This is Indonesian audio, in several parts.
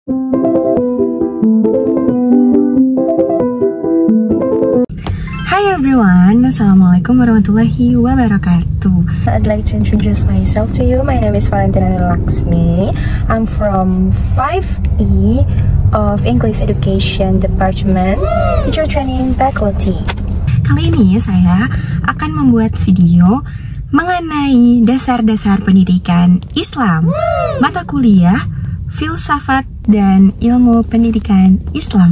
Hi everyone, Assalamualaikum warahmatullahi wabarakatuh. I'd like to introduce myself to you. My name is Valentina Laksmi. I'm from 5E of English Education Department, Teacher Training Faculty. Kali ini saya akan membuat video mengenai dasar-dasar pendidikan Islam, mata kuliah, filsafat, dan ilmu pendidikan Islam.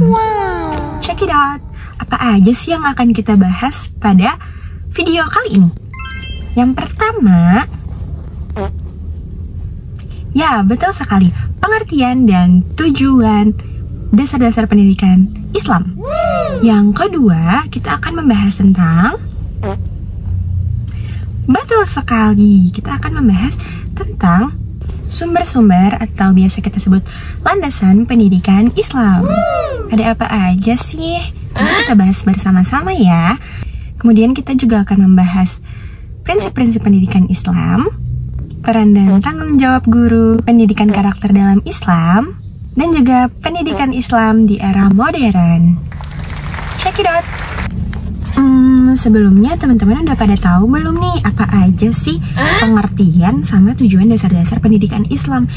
Check it out! Apa aja sih yang akan kita bahas pada video kali ini? Yang pertama, ya betul sekali, pengertian dan tujuan dasar-dasar pendidikan Islam. Yang kedua, kita akan membahas tentang, betul sekali, kita akan membahas tentang sumber-sumber atau biasa kita sebut landasan pendidikan Islam. Ada apa aja sih? Kita bahas bersama-sama ya. Kemudian kita juga akan membahas prinsip-prinsip pendidikan Islam, peran dan tanggung jawab guru, pendidikan karakter dalam Islam, dan juga pendidikan Islam di era modern. Check it out! Sebelumnya teman-teman udah pada tahu belum nih apa aja sih pengertian sama tujuan dasar-dasar pendidikan Islam?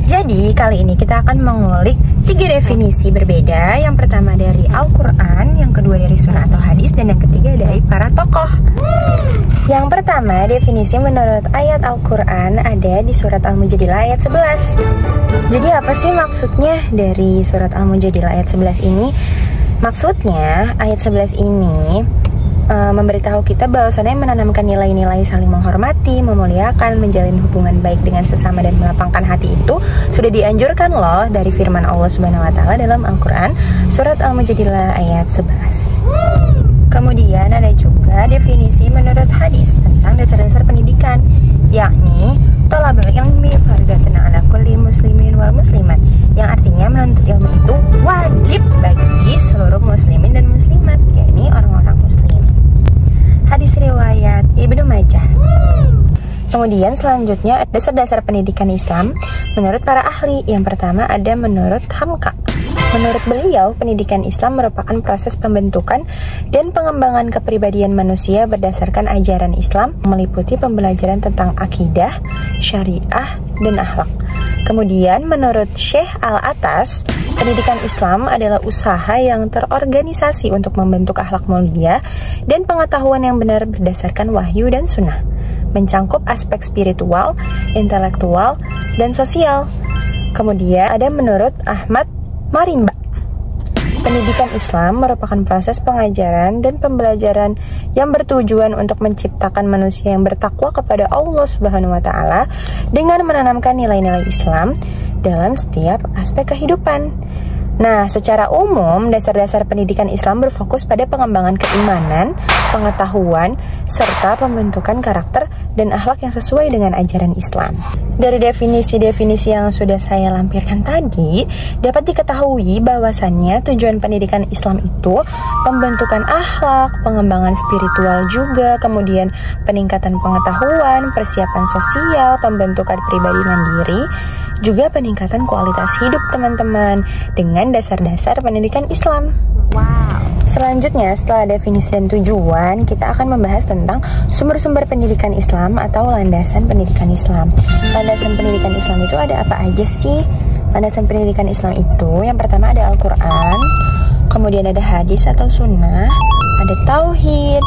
Jadi kali ini kita akan mengulik 3 definisi berbeda. Yang pertama dari Al-Quran, yang kedua dari sunnah atau hadis, dan yang ketiga dari para tokoh. Yang pertama, definisi menurut ayat Al-Quran ada di surat Al-Mujadilah ayat 11. Jadi apa sih maksudnya dari surat Al-Mujadilah ayat 11 ini? Maksudnya ayat 11 ini memberitahu kita bahwasannya menanamkan nilai-nilai saling menghormati, memuliakan, menjalin hubungan baik dengan sesama dan melapangkan hati itu sudah dianjurkan loh dari firman Allah Subhanahu wa taala dalam Al-Qur'an surat Al-Mujadilah ayat 11. Kemudian ada juga definisi menurut hadis tentang dasar-dasar pendidikan, yakni thalabul ilmi fardhatun 'ala kulli muslimin wal muslimat, yang artinya menuntut ilmu itu wajib bagi seluruh muslimin dan muslimat, yakni orang-orang muslim. Hadis riwayat Ibnu Majah. Kemudian selanjutnya dasar-dasar pendidikan Islam menurut para ahli. Yang pertama ada menurut Hamka. Menurut beliau, pendidikan Islam merupakan proses pembentukan dan pengembangan kepribadian manusia berdasarkan ajaran Islam, meliputi pembelajaran tentang akidah, syariah, dan akhlak. Kemudian menurut Syekh Al-Atas, pendidikan Islam adalah usaha yang terorganisasi untuk membentuk akhlak mulia dan pengetahuan yang benar berdasarkan wahyu dan sunnah, mencangkup aspek spiritual, intelektual, dan sosial. Kemudian ada menurut Ahmad Marimba, pendidikan Islam merupakan proses pengajaran dan pembelajaran yang bertujuan untuk menciptakan manusia yang bertakwa kepada Allah Subhanahu wa taala dengan menanamkan nilai-nilai Islam dalam setiap aspek kehidupan. Nah, secara umum, dasar-dasar pendidikan Islam berfokus pada pengembangan keimanan, pengetahuan, serta pembentukan karakter dan akhlak yang sesuai dengan ajaran Islam. Dari definisi-definisi yang sudah saya lampirkan tadi, dapat diketahui bahwasannya tujuan pendidikan Islam itu pembentukan akhlak, pengembangan spiritual juga, kemudian peningkatan pengetahuan, persiapan sosial, pembentukan pribadi mandiri, juga peningkatan kualitas hidup teman-teman dengan dasar-dasar pendidikan Islam. Wow. Selanjutnya, setelah definisi dan tujuan, kita akan membahas tentang sumber-sumber pendidikan Islam atau landasan pendidikan Islam. Landasan pendidikan Islam itu ada apa aja sih? Landasan pendidikan Islam itu yang pertama ada Al-Quran, kemudian ada hadis atau sunnah, ada tauhid,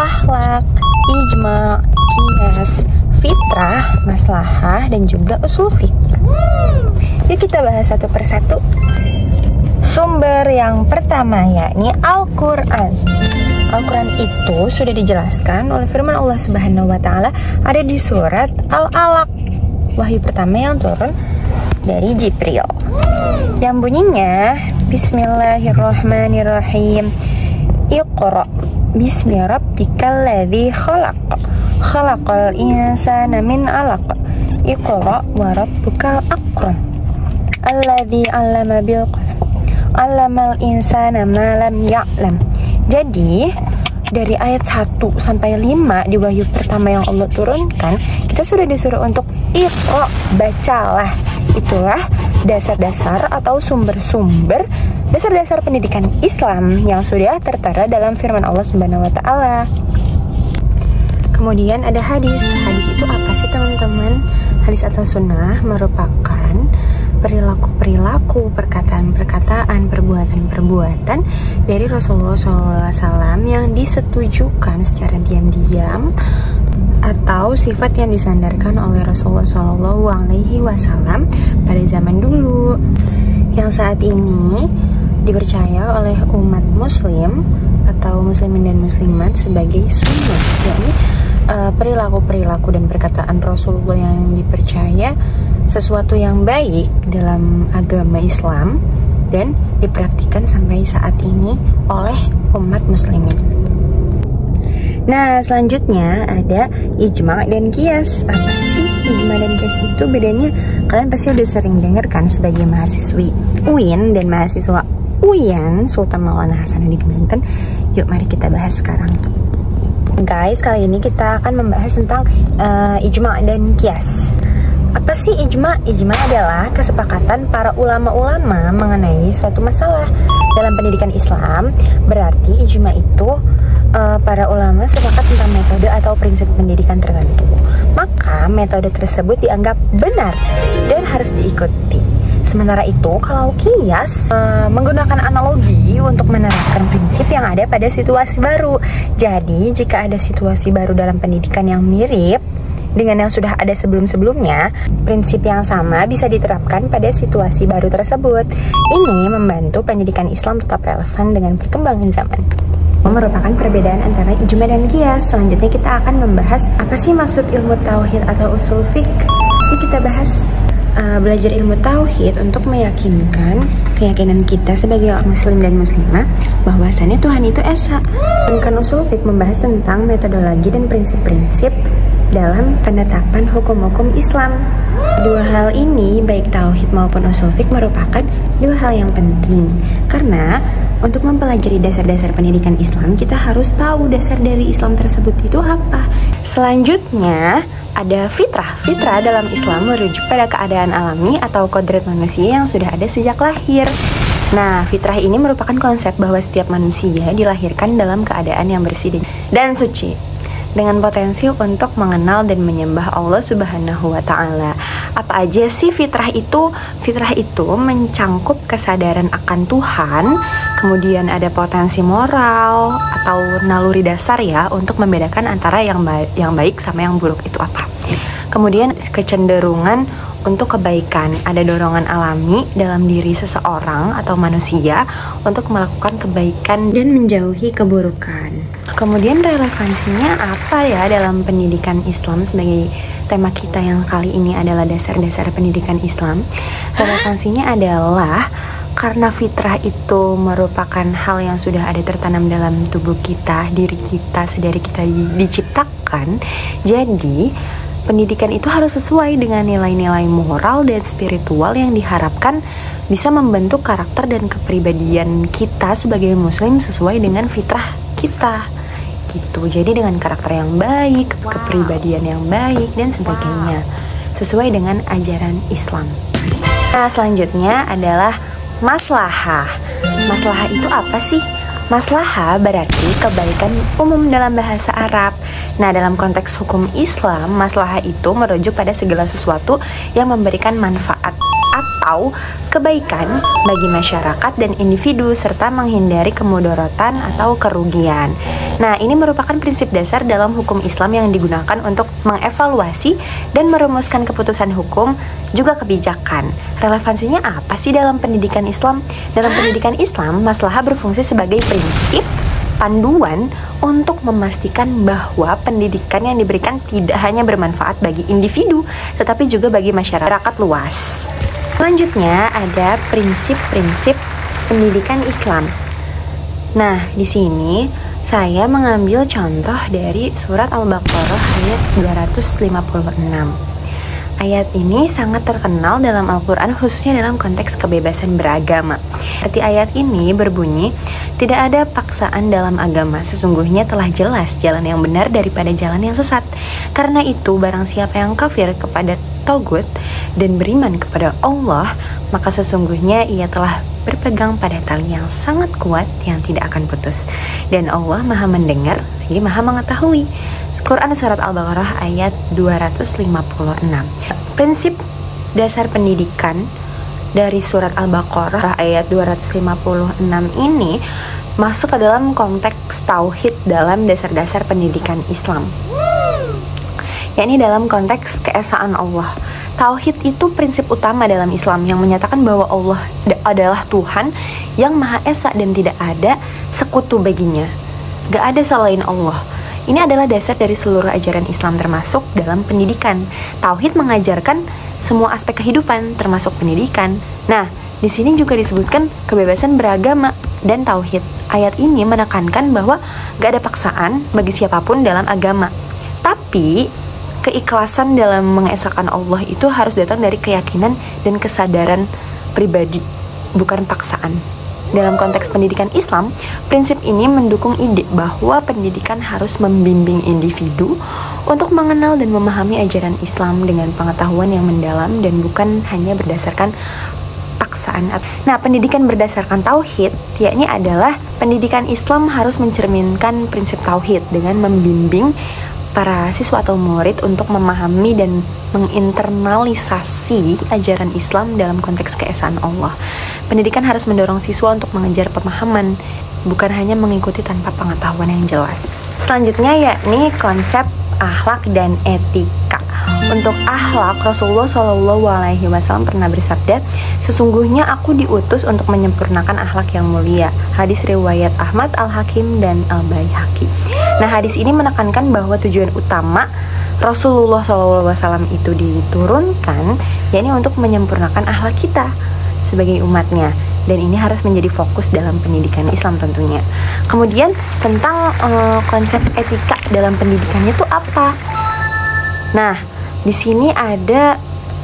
akhlak, ijma, qiyas, fitrah, maslahah, dan juga usul fiqh. Yuk kita bahas satu persatu. Sumber yang pertama yakni Al-Quran. Al-Quran itu sudah dijelaskan oleh firman Allah Subhanahu wa taala ada di surat Al-Alaq, wahyu pertama yang turun dari Jibril, yang bunyinya Bismillahirrahmanirrahim. Iqra bismi rabbikal ladzi khalaq, khalaqal insana min 'alaq, iqra wa rabbukal akram, alladzi 'allama bil qalam, 'allamal insana ma lam ya'lam. Jadi dari ayat 1 sampai 5 di wahyu pertama yang Allah turunkan, kita sudah disuruh untuk iqra, bacalah. Itulah dasar-dasar atau sumber-sumber dasar-dasar pendidikan Islam yang sudah tertera dalam firman Allah Subhanahu wa taala. Kemudian ada hadis. Hadis itu apa sih teman-teman? Hadis atau sunnah merupakan perilaku-perilaku, perkataan-perkataan, perbuatan-perbuatan dari Rasulullah SAW yang disetujukan secara diam-diam atau sifat yang disandarkan oleh Rasulullah SAW pada zaman dulu, yang saat ini dipercaya oleh umat muslim atau muslimin dan muslimat sebagai sunnah. Jadi perilaku-perilaku dan perkataan Rasulullah yang dipercaya sesuatu yang baik dalam agama Islam dan dipraktikkan sampai saat ini oleh umat muslimin. Nah, selanjutnya ada ijma dan qiyas. Apa sih ijma dan qiyas itu bedanya? Kalian pasti udah sering dengar kan sebagai mahasiswi UIN dan mahasiswa UIN Sultan Maulana Hasanuddin Banten. Yuk mari kita bahas sekarang. Guys, kali ini kita akan membahas tentang ijma dan qiyas. Apa sih ijma? Ijma adalah kesepakatan para ulama-ulama mengenai suatu masalah dalam pendidikan Islam. Berarti ijma itu para ulama sepakat tentang metode atau prinsip pendidikan tertentu. Maka metode tersebut dianggap benar dan harus diikuti. Sementara itu, kalau qiyas menggunakan analogi untuk menerapkan prinsip yang ada pada situasi baru. Jadi, jika ada situasi baru dalam pendidikan yang mirip dengan yang sudah ada sebelum-sebelumnya, prinsip yang sama bisa diterapkan pada situasi baru tersebut. Ini membantu pendidikan Islam tetap relevan dengan perkembangan zaman. Merupakan perbedaan antara ijma dan qiyas. Selanjutnya kita akan membahas apa sih maksud ilmu tauhid atau usul fiqh. Yuk kita bahas. Belajar ilmu tauhid untuk meyakinkan keyakinan kita sebagai muslim dan muslimah bahwasannya Tuhan itu esa. Sedangkan usul fiqh membahas tentang metodologi dan prinsip-prinsip dalam penetapan hukum-hukum Islam. Dua hal ini, baik tauhid maupun usul fiqh, merupakan dua hal yang penting. Karena untuk mempelajari dasar-dasar pendidikan Islam, kita harus tahu dasar dari Islam tersebut itu apa. Selanjutnya, ada fitrah. Fitrah dalam Islam merujuk pada keadaan alami atau kodrat manusia yang sudah ada sejak lahir. Nah, fitrah ini merupakan konsep bahwa setiap manusia dilahirkan dalam keadaan yang bersih dan suci, dengan potensi untuk mengenal dan menyembah Allah Subhanahu wa Ta'ala. Apa aja sih fitrah itu? Fitrah itu mencangkup kesadaran akan Tuhan, kemudian ada potensi moral atau naluri dasar ya untuk membedakan antara yang baik sama yang buruk itu apa. Kemudian kecenderungan untuk kebaikan, ada dorongan alami dalam diri seseorang atau manusia untuk melakukan kebaikan dan menjauhi keburukan. Kemudian relevansinya apa ya dalam pendidikan Islam sebagai tema kita yang kali ini adalah dasar-dasar pendidikan Islam. Relevansinya adalah karena fitrah itu merupakan hal yang sudah ada tertanam dalam tubuh kita, diri kita, sedari kita diciptakan. Jadi pendidikan itu harus sesuai dengan nilai-nilai moral dan spiritual yang diharapkan bisa membentuk karakter dan kepribadian kita sebagai muslim sesuai dengan fitrah kita gitu. Jadi dengan karakter yang baik, kepribadian yang baik dan sebagainya sesuai dengan ajaran Islam. Nah, selanjutnya adalah maslahah. Maslahah itu apa sih? Maslahah berarti kebaikan umum dalam bahasa Arab. Nah, dalam konteks hukum Islam, maslahah itu merujuk pada segala sesuatu yang memberikan manfaat atau kebaikan bagi masyarakat dan individu serta menghindari kemudaratan atau kerugian. Nah, ini merupakan prinsip dasar dalam hukum Islam yang digunakan untuk mengevaluasi dan merumuskan keputusan hukum juga kebijakan. Relevansinya apa sih dalam pendidikan Islam? Dalam pendidikan Islam, maslahah berfungsi sebagai prinsip panduan untuk memastikan bahwa pendidikan yang diberikan tidak hanya bermanfaat bagi individu, tetapi juga bagi masyarakat luas. Selanjutnya ada prinsip-prinsip pendidikan Islam. Nah, di sini saya mengambil contoh dari surat Al-Baqarah ayat 256. Ayat ini sangat terkenal dalam Al-Quran, khususnya dalam konteks kebebasan beragama. Arti ayat ini berbunyi, tidak ada paksaan dalam agama, sesungguhnya telah jelas jalan yang benar daripada jalan yang sesat. Karena itu, barang siapa yang kafir kepada togut dan beriman kepada Allah, maka sesungguhnya ia telah berpegang pada tali yang sangat kuat yang tidak akan putus. Dan Allah Maha mendengar lagi Maha mengetahui. Quran Surat Al-Baqarah ayat 256. Prinsip dasar pendidikan dari Surat Al-Baqarah ayat 256 ini masuk ke dalam konteks tauhid dalam dasar-dasar pendidikan Islam, yakni dalam konteks keesaan Allah. Tauhid itu prinsip utama dalam Islam yang menyatakan bahwa Allah adalah Tuhan yang Maha Esa dan tidak ada sekutu baginya. Gak ada selain Allah. Ini adalah dasar dari seluruh ajaran Islam termasuk dalam pendidikan. Tauhid mengajarkan semua aspek kehidupan termasuk pendidikan. Nah, di sini juga disebutkan kebebasan beragama dan tauhid. Ayat ini menekankan bahwa gak ada paksaan bagi siapapun dalam agama. Tapi keikhlasan dalam mengesahkan Allah itu harus datang dari keyakinan dan kesadaran pribadi, bukan paksaan. Dalam konteks pendidikan Islam, prinsip ini mendukung ide bahwa pendidikan harus membimbing individu untuk mengenal dan memahami ajaran Islam dengan pengetahuan yang mendalam dan bukan hanya berdasarkan paksaan. Nah, pendidikan berdasarkan tauhid, yakni adalah pendidikan Islam harus mencerminkan prinsip tauhid dengan membimbing para siswa atau murid untuk memahami dan menginternalisasi ajaran Islam dalam konteks keesaan Allah. Pendidikan harus mendorong siswa untuk mengejar pemahaman, bukan hanya mengikuti tanpa pengetahuan yang jelas. Selanjutnya yakni konsep akhlak dan etika. Untuk akhlak, Rasulullah SAW pernah bersabda, sesungguhnya aku diutus untuk menyempurnakan akhlak yang mulia. Hadis riwayat Ahmad, Al-Hakim, dan Al-Baihaqi. Nah, hadis ini menekankan bahwa tujuan utama Rasulullah SAW itu diturunkan, yakni untuk menyempurnakan akhlak kita sebagai umatnya. Dan ini harus menjadi fokus dalam pendidikan Islam tentunya. Kemudian tentang konsep etika dalam pendidikannya itu apa? Nah, di sini ada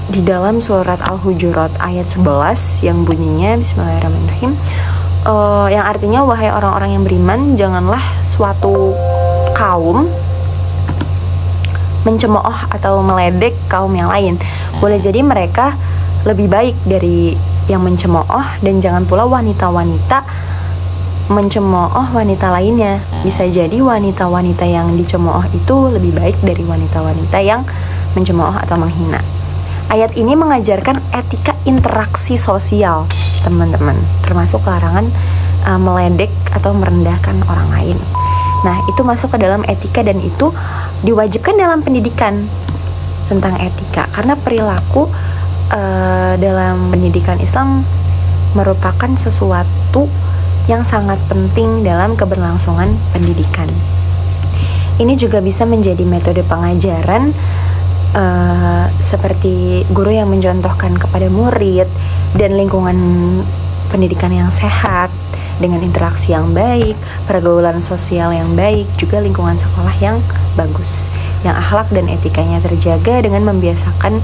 di dalam surat Al-Hujurat ayat 11 yang bunyinya Bismillahirrahmanirrahim, yang artinya wahai orang-orang yang beriman, janganlah suatu kaum mencemooh atau meledek kaum yang lain. Boleh jadi mereka lebih baik dari yang mencemooh, dan jangan pula wanita-wanita mencemooh wanita lainnya. Bisa jadi wanita-wanita yang dicemooh itu lebih baik dari wanita-wanita yang mencemooh atau menghina. Ayat ini mengajarkan etika interaksi sosial, teman-teman, termasuk larangan meledek atau merendahkan orang lain. Nah, itu masuk ke dalam etika dan itu diwajibkan dalam pendidikan tentang etika, karena perilaku dalam pendidikan Islam merupakan sesuatu yang sangat penting dalam keberlangsungan pendidikan. Ini juga bisa menjadi metode pengajaran seperti guru yang mencontohkan kepada murid dan lingkungan pendidikan yang sehat dengan interaksi yang baik, pergaulan sosial yang baik, juga lingkungan sekolah yang bagus, yang akhlak dan etikanya terjaga dengan membiasakan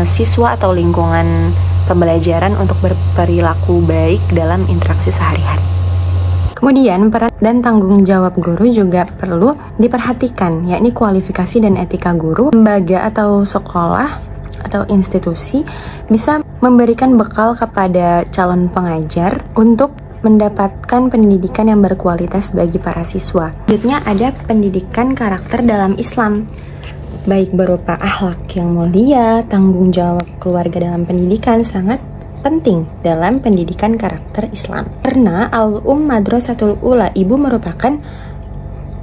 siswa atau lingkungan pembelajaran untuk berperilaku baik dalam interaksi sehari-hari. Kemudian peran dan tanggung jawab guru juga perlu diperhatikan, yakni kualifikasi dan etika guru. Lembaga atau sekolah atau institusi bisa memberikan bekal kepada calon pengajar untuk mendapatkan pendidikan yang berkualitas bagi para siswa. Selanjutnya ada pendidikan karakter dalam Islam, baik berupa akhlak yang mulia. Tanggung jawab keluarga dalam pendidikan sangat penting dalam pendidikan karakter Islam. Karena Madrasatul Ula, ibu merupakan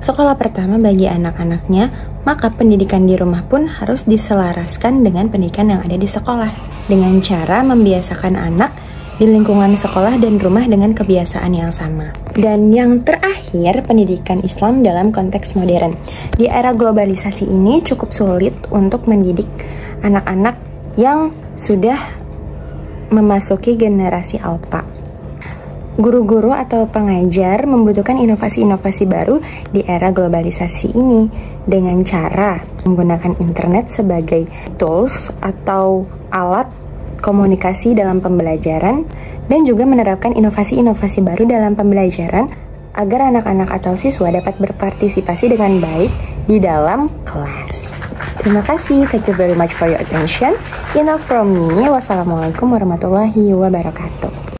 sekolah pertama bagi anak-anaknya, maka pendidikan di rumah pun harus diselaraskan dengan pendidikan yang ada di sekolah, dengan cara membiasakan anak di lingkungan sekolah dan rumah dengan kebiasaan yang sama. Dan yang terakhir, pendidikan Islam dalam konteks modern. Di era globalisasi ini cukup sulit untuk mendidik anak-anak yang sudah memasuki generasi alpha. Guru-guru atau pengajar membutuhkan inovasi-inovasi baru di era globalisasi ini dengan cara menggunakan internet sebagai tools atau alat komunikasi dalam pembelajaran, dan juga menerapkan inovasi-inovasi baru dalam pembelajaran agar anak-anak atau siswa dapat berpartisipasi dengan baik di dalam kelas. Terima kasih, thank you very much for your attention. Enough from me. Wassalamualaikum warahmatullahi wabarakatuh.